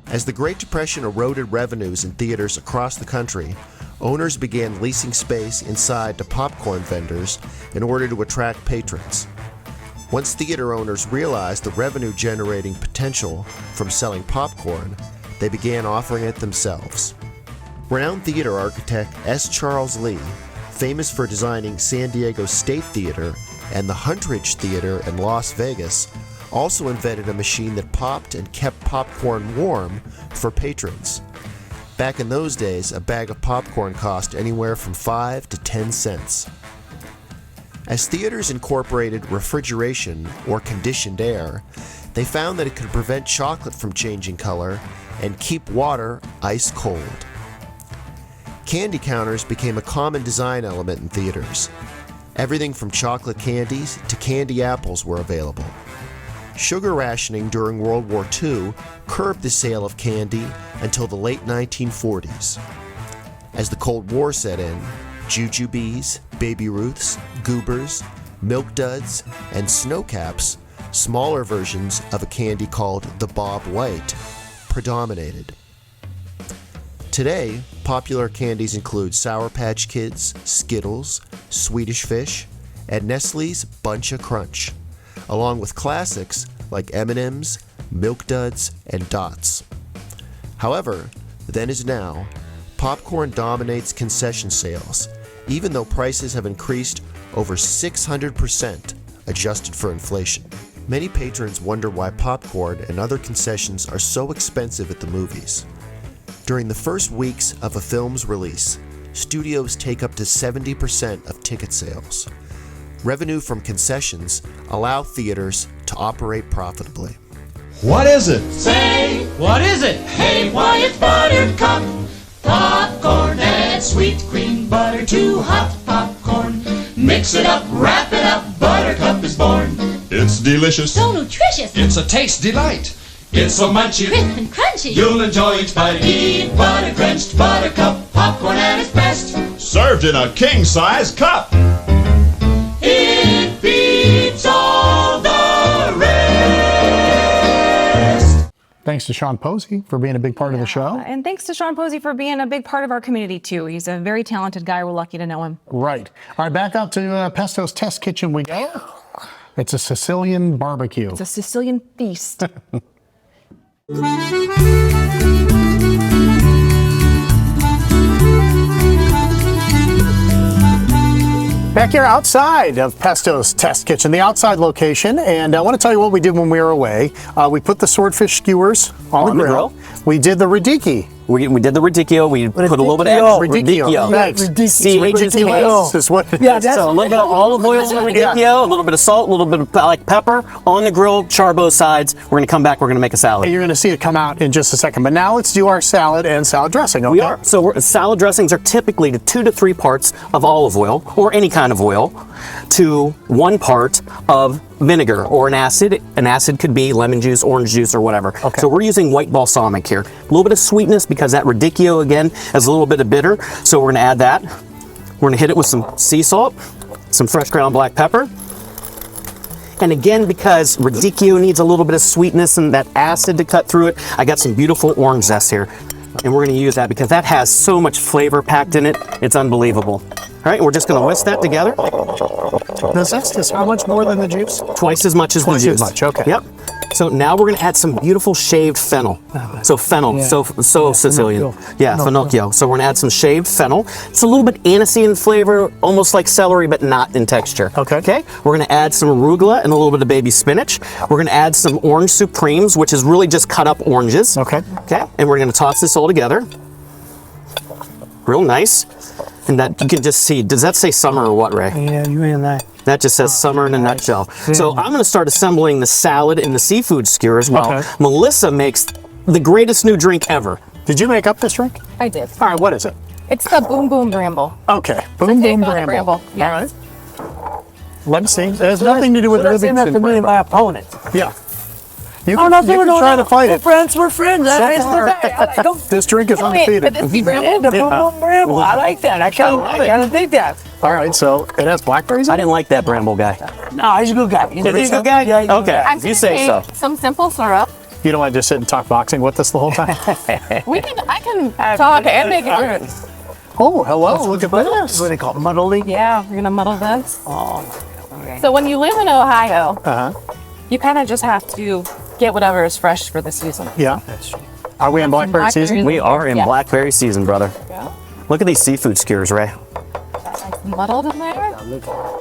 As the Great Depression eroded revenues in theaters across the country, owners began leasing space inside to popcorn vendors in order to attract patrons. Once theater owners realized the revenue-generating potential from selling popcorn, they began offering it themselves. Renowned theater architect S. Charles Lee, famous for designing San Diego State Theater and the Huntridge Theater in Las Vegas, also invented a machine that popped and kept popcorn warm for patrons. Back in those days, a bag of popcorn cost anywhere from 5 to 10 cents. As theaters incorporated refrigeration or conditioned air, they found that it could prevent chocolate from changing color and keep water ice cold. Candy counters became a common design element in theaters. Everything from chocolate candies to candy apples were available. Sugar rationing during World War II curbed the sale of candy until the late 1940s. As the Cold War set in, Jujubes, Baby Ruths, Goobers, Milk Duds, and Snow Caps, smaller versions of a candy called the Bob White, predominated. Today, popular candies include Sour Patch Kids, Skittles, Swedish Fish, and Nestle's Buncha Crunch, along with classics like M&M's, Milk Duds, and Dots. However, then as now, popcorn dominates concession sales, even though prices have increased over 600% adjusted for inflation. Many patrons wonder why popcorn and other concessions are so expensive at the movies. During the first weeks of a film's release, studios take up to 70% of ticket sales. Revenue from concessions allow theaters to operate profitably. What is it? Say, what is it? Hey, why it's Buttercup. Popcorn and sweet cream butter, too hot popcorn. Mix it up, wrap it up, Buttercup is born. It's delicious. So nutritious. It's a taste delight. It's so munchy, Crisp and crunchy. you'll enjoy each bite. Eat butter-drenched Buttercup popcorn at its best. Served in a king-size cup. It beats all the rest. Thanks to Sean Posey for being a big part of the show. And thanks to Sean Posey for being a big part of our community, too. He's a very talented guy. We're lucky to know him. Right. All right, back out to Pesto's Test Kitchen we go. It's a Sicilian barbecue. It's a Sicilian feast. Back here outside of Pesto's Test Kitchen, the outside location, and I want to tell you what we did when we were away. We put the swordfish skewers on the grill. We did the radicchio. We did the radicchio. We put a little bit of radicchio. Thanks. C-H-I-K-O is what. Yeah, so a little bit of olive oil on the radicchio, a little bit of salt, a little bit of like pepper on the grill, char both sides. We're going to come back. We're going to make a salad. And you're going to see it come out in just a second. But now let's do our salad and salad dressing. Okay? We are. So salad dressings are typically 2 to 3 parts of olive oil or any kind of oil to 1 part of vinegar or an acid. An acid could be lemon juice, orange juice, or whatever. Okay. So we're using white balsamic here. A little bit of sweetness because that radicchio, again, has a little bit of bitter. So we're going to add that. We're going to hit it with some sea salt, some fresh ground black pepper. And again, because radicchio needs a little bit of sweetness and that acid to cut through it, I got some beautiful orange zest here. And we're going to use that because that has so much flavor packed in it. It's unbelievable. All right, we're just going to whisk that together. The zest is how much more than the juice? Twice as much as the juice. Twice as much, okay. Yep. So now we're going to add some beautiful shaved fennel. So fennel, Yeah. so Sicilian. Finocchio. Yeah, finocchio. So we're going to add some shaved fennel. It's a little bit anisey in flavor, almost like celery, but not in texture. Okay. We're going to add some arugula and a little bit of baby spinach. We're going to add some orange supremes, which is really just cut up oranges. Okay. And we're going to toss this all together. Real nice. And that you can just see, does that say summer or what, Ray? Yeah, you and I. That just says summer in a nutshell. So I'm going to start assembling the salad and the seafood skewers while Melissa makes the greatest new drink ever. Did you make up this drink? I did. All right, what is it? It's the Boom Boom Bramble. Okay, Boom Boom Bramble. Yes. All right. Let's see. It has nothing to do with Livingston. That's to me, my opponent. Yeah. You Oh, can, no, you no, can no, try no. to fight it. We're friends. This drink is undefeated. The Boom Boom Bramble. I like that. I kind of think that. All right, so it has blackberries in it? I didn't like that Bramble guy. No, he's a good guy. He's a good guy? Yeah, he's a good Okay, guy. you say so. Some simple syrup. You don't want to just sit and talk boxing with us the whole time? I can talk and make it good. Oh, hello, look at this. What do they call it, muddling? Yeah, we're gonna muddle this. Oh, okay. So when you live in Ohio, you kind of just have to get whatever is fresh for the season. Yeah. Are we in blackberry season? We are in Yeah. blackberry season, brother. Yeah. Look at these seafood skewers, Ray. Muddled in there.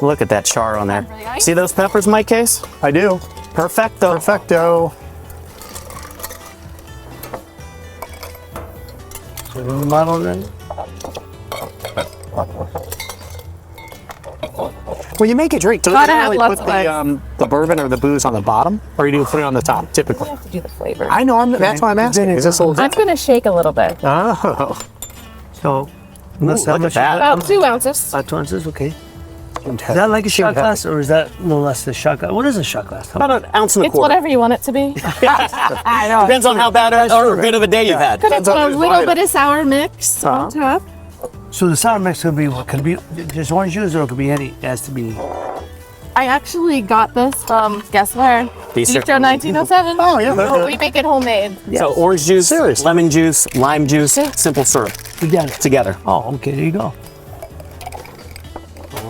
Look at that char on there. See those peppers, Mike Case? I do. Perfecto. Perfecto. Muddled in. When you make a drink, do you Gotta have really lots put of the bourbon or the booze on the bottom, or do you put it on the top, typically? You have to do the flavor. I know, that's why I'm asking. Is this a little I'm gonna shake a little bit. Oh. So, That's how look at much that. is About 2 ounces. About 2 ounces, okay. Is that like a shot glass, or is that no less than a shot glass? What is a shot glass? About an ounce and a It's quarter. whatever you want it to be. I know. Depends on how bad or good of a day you've had. Could have put a little bit of sour mix on top. So the sour mix could be what? Could it be just orange juice, or it could be any? It has to be. I actually got this from, guess where? Bistro. Bistro 1907. Oh, yeah. We make it homemade. So orange juice, lemon juice, lime juice, simple syrup. Together. Oh, okay, there you go.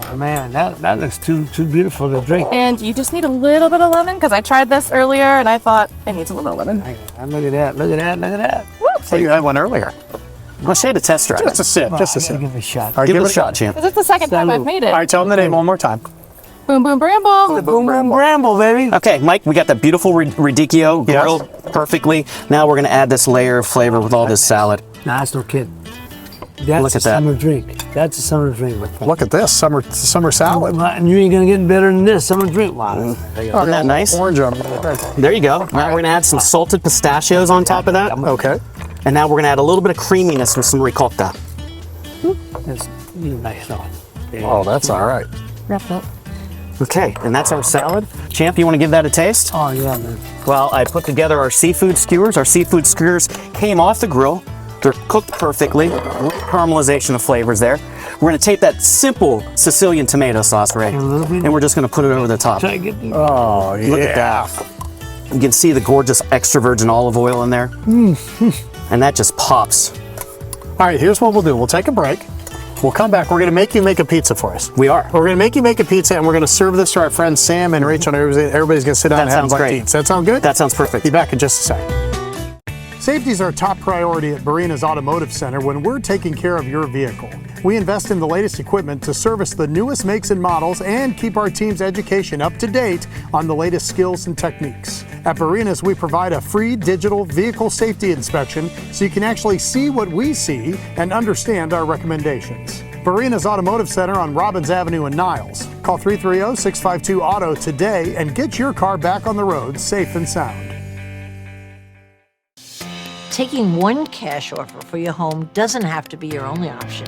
Oh, man, that looks too beautiful to drink. And you just need a little bit of lemon, because I tried this earlier and I thought it needs a little lemon. Look at that, look at that, look at that. So you had one earlier. Well, she had a test drive. Just a sip, just a sip. Give it a shot. All right, Give it a shot, champ. Because it's the second time I've made it. All right, tell them the name one more time. Boom Boom Bramble. Boom Boom Bramble, baby. Okay, Mike, we got that beautiful radicchio grilled perfectly. Now we're going to add this layer of flavor with all this salad. Nah, that's no kid. That's Look a at that. summer drink. That's a summer drink. Look at this summer salad. And you ain't gonna get better than this summer drink. Wow. Isn't that nice? Orange on There you go. Now we're going to add some salted pistachios on top of that. Okay. And now we're going to add a little bit of creaminess with some ricotta. That's nice. Oh, that's all right. Wrapped up. Okay, and that's our salad. Champ, you want to give that a taste? Oh, yeah, man. Well, I put together our seafood skewers. Our seafood skewers came off the grill. They're cooked perfectly. Great caramelization of flavors there. We're going to take that simple Sicilian tomato sauce, Ray, and we're just going to put it over the top. Oh, yeah. Look at that. You can see the gorgeous extra virgin olive oil in there. And that just pops. All right, here's what we'll do. We'll take a break. We'll come back. We're going to make you make a pizza for us. We are. We're going to make you make a pizza, and we're going to serve this to our friends Sam and Rachel. And everybody's going to sit down and have a bite to eat. Does that sound good? That sounds perfect. Be back in just a second. Safety is our top priority at Barina's Automotive Center when we're taking care of your vehicle. We invest in the latest equipment to service the newest makes and models and keep our team's education up to date on the latest skills and techniques. At Barina's, we provide a free digital vehicle safety inspection so you can actually see what we see and understand our recommendations. Barina's Automotive Center on Robbins Avenue in Niles. Call 330-652-AUTO today and get your car back on the road safe and sound. Taking one cash offer for your home doesn't have to be your only option.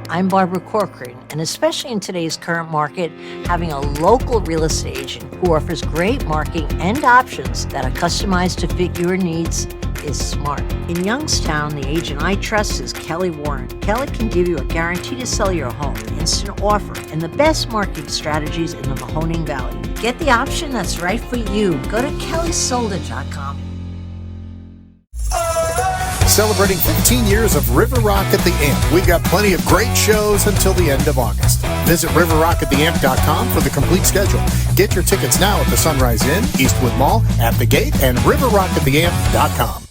I'm Barbara Corcoran, and especially in today's current market, having a local real estate agent who offers great marketing and options that are customized to fit your needs is smart. In Youngstown, the agent I trust is Kelly Warren. Kelly can give you a guarantee to sell your home, instant offer, and the best marketing strategies in the Mahoning Valley. Get the option that's right for you. Go to kellysolda.com. Celebrating 15 years of River Rock at the Amp. We've got plenty of great shows until the end of August. Visit riverrockattheamp.com for the complete schedule. Get your tickets now at the Sunrise Inn, Eastwood Mall, at the Gate, and riverrockattheamp.com.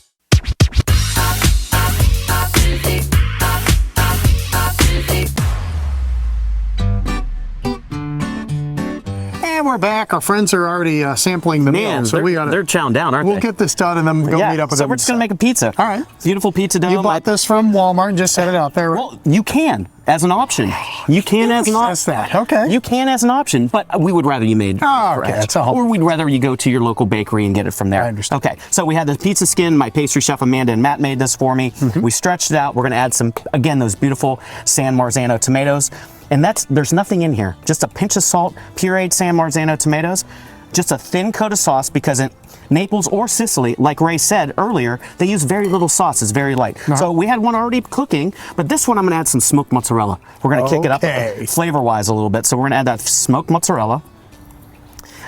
And we're back. Our friends are already sampling the meal. So they're chowing down, aren't we'll they? get this done and then go meet up with them. So we're just going to make a pizza. All right. Beautiful pizza dough. You bought this from Walmart and just set it out there. Well, you can as an option. You can as an option. That. Okay. You can as an option, but we would rather you made okay. That's a whole. Or we'd rather you go to your local bakery and get it from there. I understand. Okay. So we had the pizza skin. My pastry chef Amanda and Matt made this for me. We stretched it out. We're going to add some, again, those beautiful San Marzano tomatoes. And there's nothing in here. Just a pinch of salt, pureed San Marzano tomatoes, just a thin coat of sauce because in Naples or Sicily, like Ray said earlier, they use very little sauce. It's very light. So we had one already cooking, but this one I'm going to add some smoked mozzarella. We're going to kick it up flavor-wise a little bit. So we're going to add that smoked mozzarella.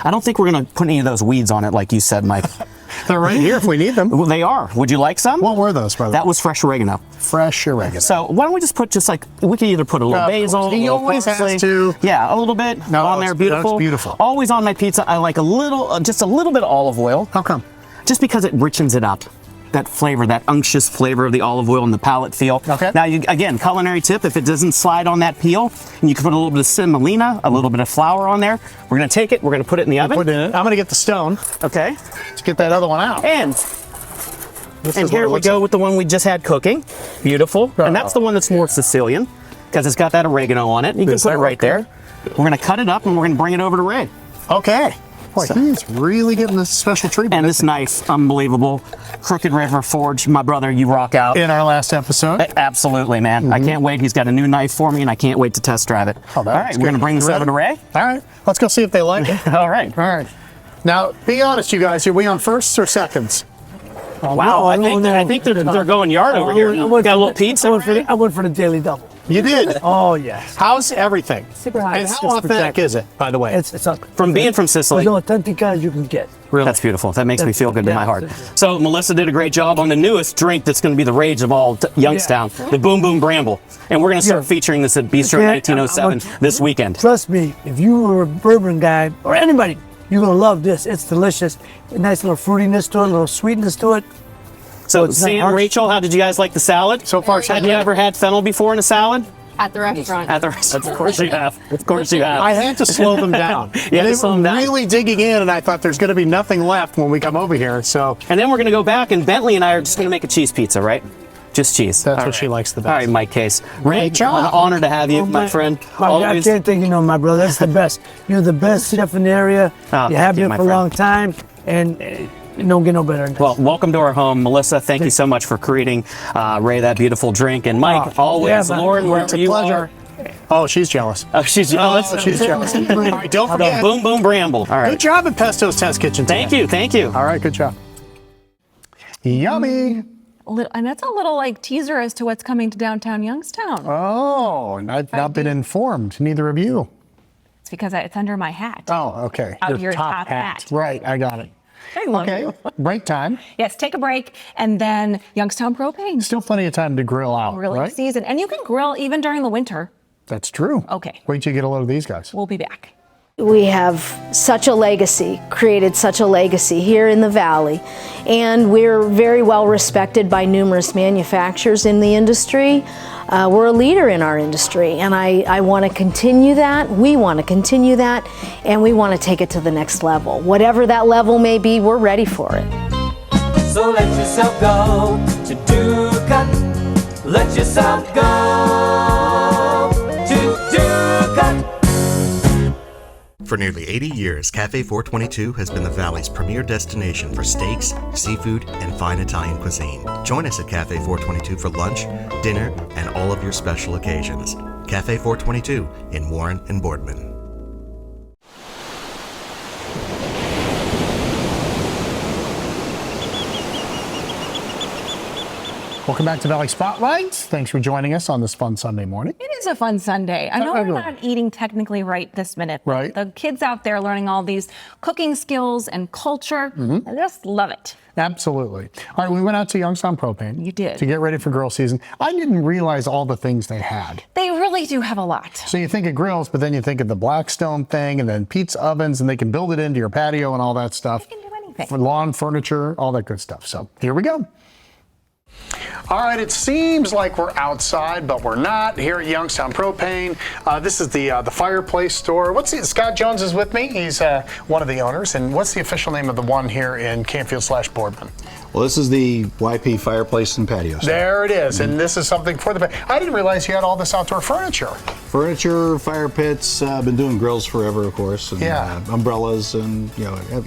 I don't think we're going to put any of those weeds on it like you said, Mike. They're right here if we need them. Well, they are. Would you like some? What were those, brother? That was fresh oregano. Fresh oregano. So why don't we just put we can either put a little basil. He always has to. Yeah, a little bit on there. Beautiful. That's beautiful. Always on my pizza, I like a little, just a little bit of olive oil. How come? Just because it richens it up. That flavor, that unctuous flavor of the olive oil and the palate feel. Okay. Now, again, culinary tip, if it doesn't slide on that peel, and you can put a little bit of semolina, a little bit of flour on there. We're going to take it, we're going to put it in the oven. Put it in it. I'm going to get the stone. Okay. Let's get that other one out. And here we go with the one we just had cooking. Beautiful. And that's the one that's more Sicilian, because it's got that oregano on it. You can put it right there. We're going to cut it up, and we're going to bring it over to Ray. Okay. Boy, he's really getting this special treatment. And this knife, unbelievable. Crooked River Forge, my brother, you rock out. In our last episode. Absolutely, man. I can't wait. He's got a new knife for me, and I can't wait to test drive it. Oh, All right, we're going to bring this over to Ray. All right, let's go see if they like it. All right. All right. Now, be honest, you guys, are we on firsts or seconds? Wow, I think they're going yard over here. Got a little pizza. I went for the daily double. You did? Oh, yes. How's everything? Super high. And how authentic is it, by the way? It's from being from Sicily. As authentic as you can get. Really? That's beautiful. That makes me feel good in my heart. So Melissa did a great job on the newest drink that's going to be the rage of all Youngstown, the Boom Boom Bramble. And we're going to start featuring this at Bistro 1907 this weekend. Trust me, if you were a bourbon guy, or anybody, you're going to love this. It's delicious. A nice little fruitiness to it, a little sweetness to it. So Sam, Rachel, how did you guys like the salad? So far, have you ever had fennel before in a salad? At the restaurant. At the restaurant. Of course you have. Of course you have. I had to slow them down. They were really digging in, and I thought there's going to be nothing left when we come over here. So, and then we're going to go back, and Bentley and I are just going to make a cheese pizza, right? Just cheese. That's what she likes the best. All right, Mike Case. Ray, an honor to have you, my friend. I can't thank you, my brother. That's the best. You're the best chef in the area. You have been for a long time, and you don't get no better than this. Well, welcome to our home. Melissa, thank you so much for creating Ray that beautiful drink. And Mike, always, Lauren, wherever you are. Oh, she's jealous. Oh, she's jealous? Oh, she's jealous. All right, don't forget. Boom Boom Bramble. All right. Good job at Pesto's Test Kitchen today. Thank you. All right, good job. Yummy. And that's a little like teaser as to what's coming to downtown Youngstown. Oh, I've not been informed. Neither of you. It's because it's under my hat. Oh, okay. Out your top hat. Right, I got it. I love you. Break time. Yes, take a break, and then Youngstown Propane. Still plenty of time to grill out, Grilling right? season. And you can grill even during the winter. That's true. Okay. Wait till you get a load of these guys. We'll be back. We have such a legacy, created such a legacy here in the Valley, and we're very well respected by numerous manufacturers in the industry. We're a leader in our industry, and I want to continue that. We want to continue that, and we want to take it to the next level. Whatever that level may be, we're ready for it. So let yourself go to Duca. Let yourself go to Duca. For nearly 80 years, Cafe 422 has been the Valley's premier destination for steaks, seafood, and fine Italian cuisine. Join us at Cafe 422 for lunch, dinner, and all of your special occasions. Cafe 422 in Warren and Boardman. Welcome back to Valley Spotlight. Thanks for joining us on this fun Sunday morning. It is a fun Sunday. I know we're not eating technically right this minute. Right. The kids out there learning all these cooking skills and culture. I just love it. Absolutely. All right, we went out to Youngstown Propane. You did. To get ready for grill season. I didn't realize all the things they had. They really do have a lot. So you think of grills, but then you think of the Blackstone thing, and then pizza ovens, and they can build it into your patio and all that stuff. They can do anything. For lawn, furniture, all that good stuff. So here we go. All right, it seems like we're outside, but we're not. Here at Youngstown Propane, this is the fireplace store. Scott Jones is with me. He's one of the owners. And what's the official name of the one here in Canfield/Boardman? Well, this is the YP Fireplace and Patio store. There it is, and this is something for the. I didn't realize you had all this outdoor furniture. Furniture, fire pits. I've been doing grills forever, of course. And, umbrellas, and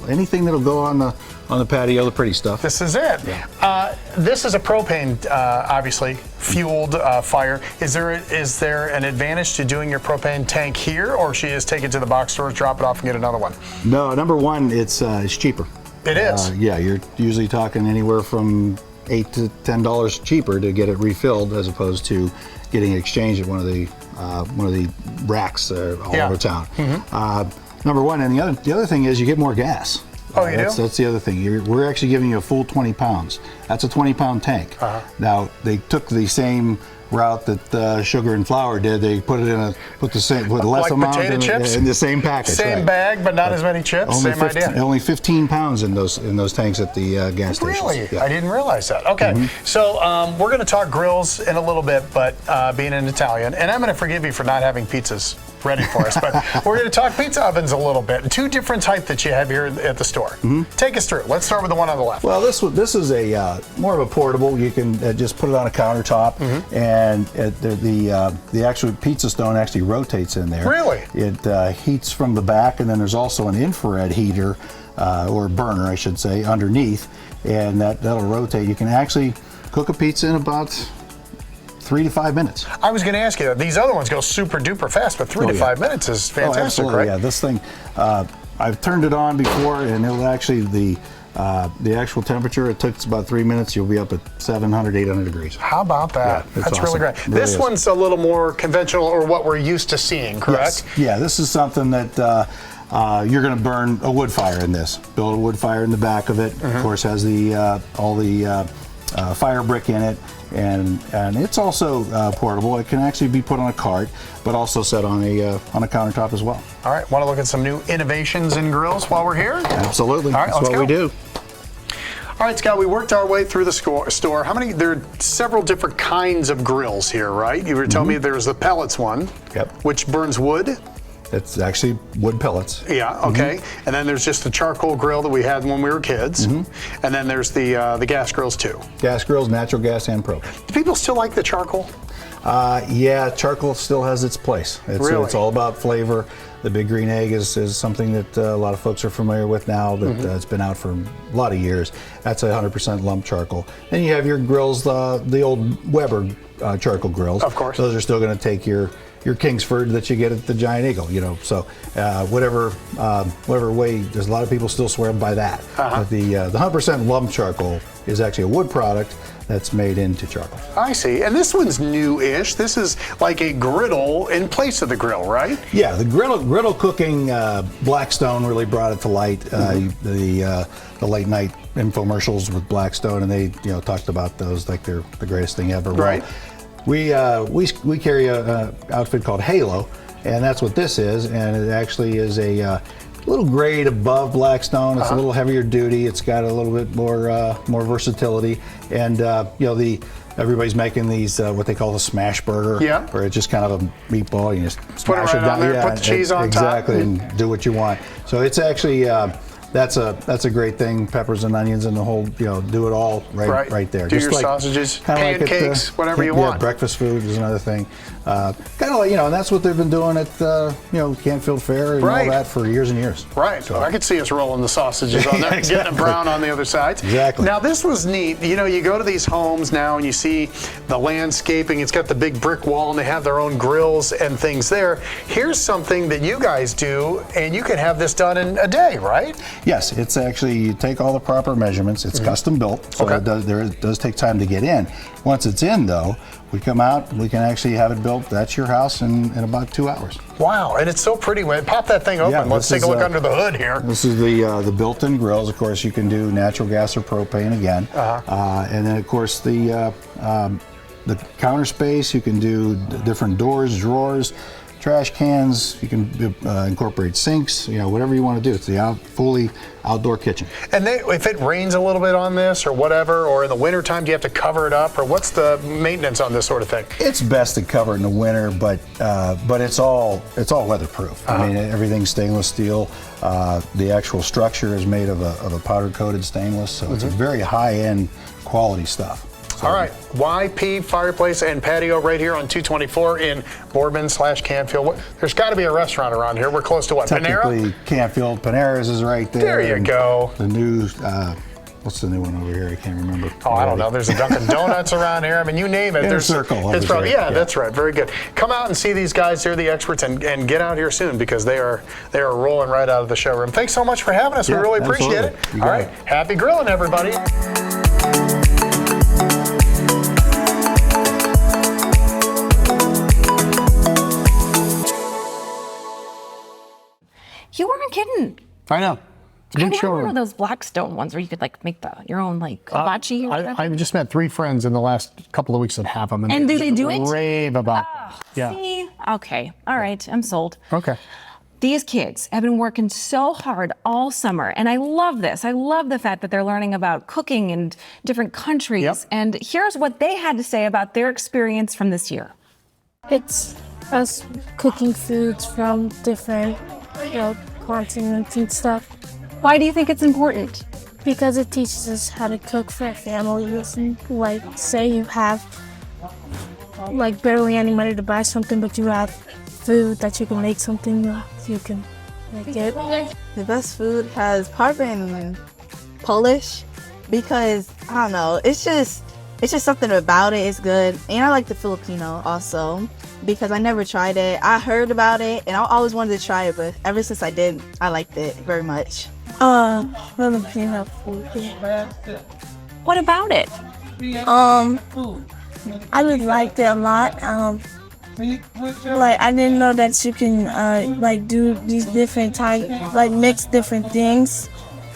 anything that'll go on the patio, the pretty stuff. This is it. Yeah. This is a propane, obviously fueled fire. Is there an advantage to doing your propane tank here, or should you just take it to the box stores, drop it off, and get another one? No, number one, it's cheaper. It is. Yeah, you're usually talking anywhere from $8 to $10 cheaper to get it refilled, as opposed to getting it exchanged at one of the racks all over town. Number one, and the other thing is you get more gas. Oh, you do? That's the other thing. We're actually giving you a full 20 pounds. That's a 20-pound tank. Now they took the same route that sugar and flour did. They put less like amount potato chips? in the same package. Same bag, but not as many chips. Same idea. Only 15 pounds in those tanks at the gas stations. Really? Yeah. I didn't realize that. Okay, so we're going to talk grills in a little bit, but being an Italian, and I'm going to forgive you for not having pizzas ready for us, but we're going to talk pizza ovens a little bit. Two different types that you have here at the store. Take us through. Let's start with the one on the left. Well, this is a more of a portable. You can just put it on a countertop, and and the actual pizza stone actually rotates in there. Really? It heats from the back, and then there's also an infrared heater, or burner, I should say, underneath, and that'll rotate. You can actually cook a pizza in about 3 to 5 minutes. I was going to ask you, these other ones go super duper fast, but 3 to 5 minutes is fantastic, absolutely, right? Yeah, this thing, I've turned it on before, and it'll actually, the actual temperature, it takes about 3 minutes. You'll be up at 700, 800 degrees. How about that? Yeah, That's awesome. really great. Really This is. one's a little more conventional, or what we're used to seeing, correct? Yes. Yeah, this is something that you're going to burn a wood fire in this. Build a wood fire in the back of it. Of course, has all the fire brick in it, and it's also portable. It can actually be put on a cart, but also set on a countertop as well. All right, want to look at some new innovations in grills while we're here? Absolutely. All right, That's let's what go. we do. All right, Scott, we worked our way through the store. How many? There are several different kinds of grills here, right? You were telling me there's the pellets one, which burns wood. It's actually wood pellets. Yeah, okay. And then there's just the charcoal grill that we had when we were kids. And then there's the gas grills too. Gas grills, natural gas, and propane. Do people still like the charcoal? Yeah, charcoal still has its place. Really? It's all about flavor. The Big Green Egg is something that a lot of folks are familiar with now, but it's been out for a lot of years. That's 100% lump charcoal. Then you have your grills, the old Weber charcoal grills. Of course. Those are still going to take your Kingsford that you get at the Giant Eagle, So whatever way, there's a lot of people still swear by that. But the 100% lump charcoal is actually a wood product that's made into charcoal. I see. And this one's new-ish. This is like a griddle in place of the grill, right? Yeah, the griddle cooking, Blackstone really brought it to light. The late night infomercials with Blackstone, and they talked about those like they're the greatest thing ever. Right. Well, we carry a outfit called Halo, and that's what this is. And it actually is a little grade above Blackstone. It's a little heavier duty. It's got a little bit more versatility, and everybody's making these what they call the smash burger, where it's just kind of a meatball. You just smash it down there, put the cheese on top. Exactly, and do what you want. So it's actually that's a great thing. Peppers and onions and the whole, do it all right there. Do just your like, sausages, pancakes, whatever you want. Breakfast food is another thing. Kind of like, and that's what they've been doing at Canfield Fair and all that for years and years. Right. So I could see us rolling the sausages on there, Exactly. getting them brown on the other sides. Exactly. Now this was neat. You go to these homes now and you see the landscaping. It's got the big brick wall and they have their own grills and things there. Here's something that you guys do, and you can have this done in a day, right? Yes, it's actually, you take all the proper measurements. It's custom built, so it does take time to get in. Once it's in, though, we come out, we can actually have it built. That's your house in about 2 hours. Wow, and it's so pretty. Pop that thing open. Let's take a look under the hood here. This is the built-in grills. Of course, you can do natural gas or propane again. And then, of course, the counter space, you can do different doors, drawers, trash cans. You can incorporate sinks, whatever you want to do. It's the fully outdoor kitchen. And if it rains a little bit on this or whatever, or in the wintertime, do you have to cover it up, or what's the maintenance on this sort of thing? It's best to cover it in the winter, but it's all weatherproof. I mean, everything's stainless steel. The actual structure is made of a powder coated stainless, so it's a very high-end quality stuff. All right, YP Fireplace and Patio right here on 224 in Boardman/Canfield. There's got to be a restaurant around here. We're close to what, Panera? Technically, Canfield. Panera's is right there. There you go. The new, what's the new one over here? I can't remember. Oh, I don't know. There's a Dunkin' Donuts around here. I mean, you name it. There's Circle. It's probably, that's right. Very good. Come out and see these guys. They're the experts, and get out here soon because they are rolling right out of the showroom. Thanks so much for having us. We really appreciate it. All right, happy grilling, everybody. You weren't kidding. I know. I want one of those Blackstone ones where you could make your own hibachi. I've just met 3 friends in the last couple of weeks that have them. And do they do it? Rave about them. See? Okay. All right. I'm sold. Okay. These kids have been working so hard all summer, and I love this. I love the fact that they're learning about cooking in different countries. Yep. And here's what they had to say about their experience from this year. It's us cooking foods from different, continents and stuff. Why do you think it's important? Because it teaches us how to cook for families. And say you have like barely any money to buy something, but you have food that you can make something, you can make it. The best food has probably been Polish because I don't know, it's just something about it. It's good, and I like the Filipino also because I never tried it. I heard about it, and I always wanted to try it, but ever since I did, I liked it very much. Filipino food. What about it? I just liked it a lot. Like I didn't know that you can like do these different types, like mix different things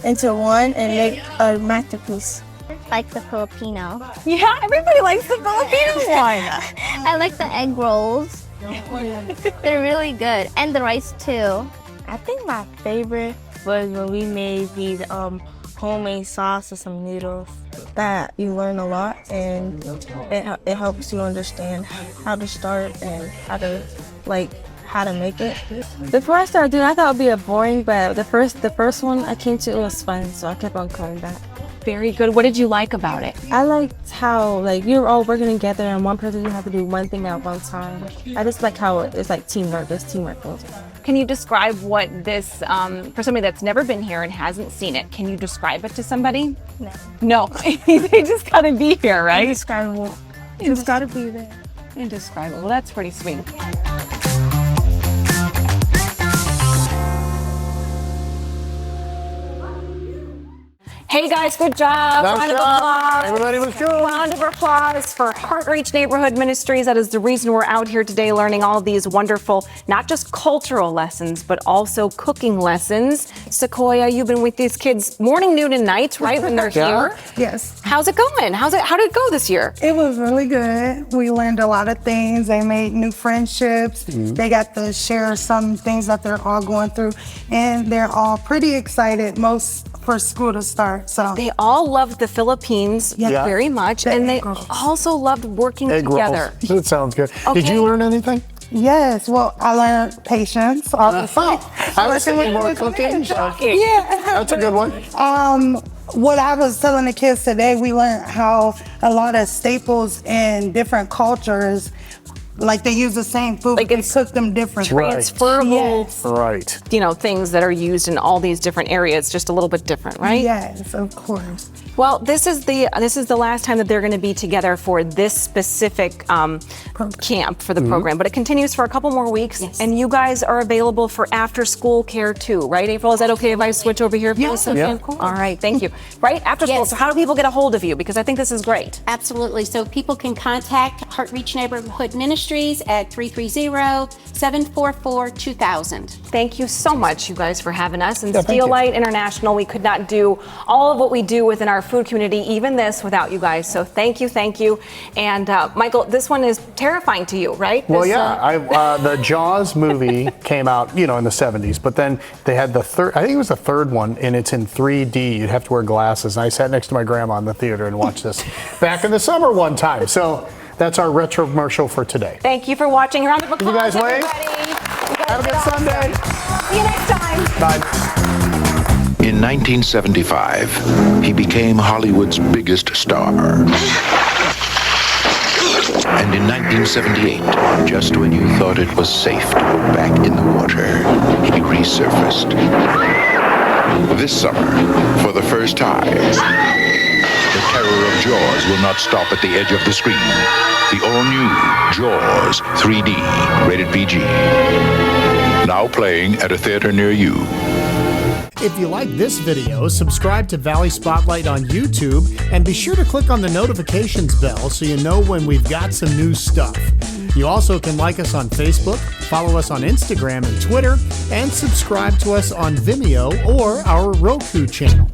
into one and make a masterpiece. Like the Filipino. Yeah, everybody likes the Filipino one. I like the egg rolls. They're really good, and the rice too. I think my favorite was when we made these homemade sauce or some noodles. That you learn a lot, and it helps you understand how to start and how to make it. Before I started doing it, I thought it would be a boring, but the first one I came to, it was fun, so I kept on coming back. Very good. What did you like about it? I liked how you're all working together and one person you have to do one thing at one time. I just like how it's like teamwork. There's teamwork. Can you describe what this, for somebody that's never been here and hasn't seen it, can you describe it to somebody? No. They just gotta be here, right? Indescribable. You just gotta be there. Indescribable. That's pretty sweet. Hey guys, good job. Round of applause. Everybody was good. Round of applause for Heart Reach Neighborhood Ministries. That is the reason we're out here today learning all these wonderful, not just cultural lessons, but also cooking lessons. Sequoia, you've been with these kids morning, noon, and night, right, when they're here? Yes. How's it going? How did it go this year? It was really good. We learned a lot of things. They made new friendships. They got to share some things that they're all going through. And they're all pretty excited, most for school to start. So they all loved the Philippines very much, and they also loved working together. That sounds good. Okay. Did you learn anything? Yes, well, I learned patience. I was thinking more cooking. Yeah. That's a good one. What I was telling the kids today, we learned how a lot of staples in different cultures, like they use the same food, but they cook them different. Transferable, right? Things that are used in all these different areas, just a little bit different, right? Yes, of course. Well, this is the last time that they're going to be together for this specific camp for the program, but it continues for a couple more weeks, and you guys are available for after-school care too, right, April? Is that okay if I switch over here for a second? Yeah, of course. All right, thank you. Right, after school. So how do people get a hold of you? Because I think this is great. Absolutely. So people can contact Heart Reach Neighborhood Ministries at 330-744-2000. Thank you so much, you guys, for having us. And Steelite International, we could not do all of what we do within our food community, even this, without you guys. So thank you. And Michael, this one is terrifying to you, right? Well, the Jaws movie came out, in the 70s, but then they had I think it was the third one, and it's in 3D. You'd have to wear glasses. And I sat next to my grandma in the theater and watched this back in the summer one time. So that's our retro commercial for today. Thank you for watching. Round of applause, you guys wave. Have a good Sunday. See you next time. Bye. In 1975, he became Hollywood's biggest star. And in 1978, just when you thought it was safe to go back in the water, he resurfaced. This summer, for the first time, the terror of Jaws will not stop at the edge of the screen. The all-new Jaws 3D, rated PG. Now playing at a theater near you. If you like this video, subscribe to Valley Spotlight on YouTube and be sure to click on the notifications bell so you know when we've got some new stuff. You also can like us on Facebook, follow us on Instagram and Twitter, and subscribe to us on Vimeo or our Roku channel.